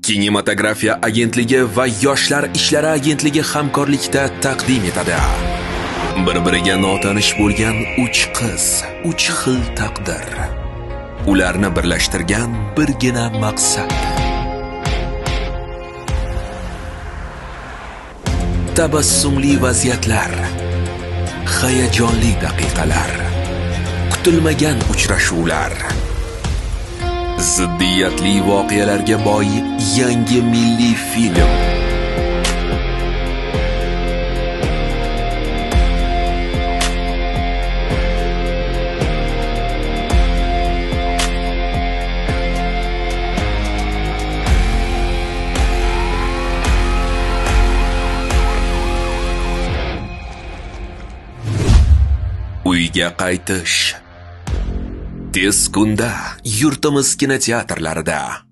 Kinematografiya agentligi va Yoshlar ishlari agentligi hamkorlikda taqdim etadi. Bir-biriga notanish bo'lgan 3 qiz, 3 xil taqdir. Ularni birlashtirgan birgina maqsad. Tabassumli vaziyatlar, hayajonli daqiqalar, kutilmagan uchrashuvlar, ziddiyatli voqealarga boy yangi milliy film. Uyga qaytish. Tez kunda yurtimiz kinoteatrlarida.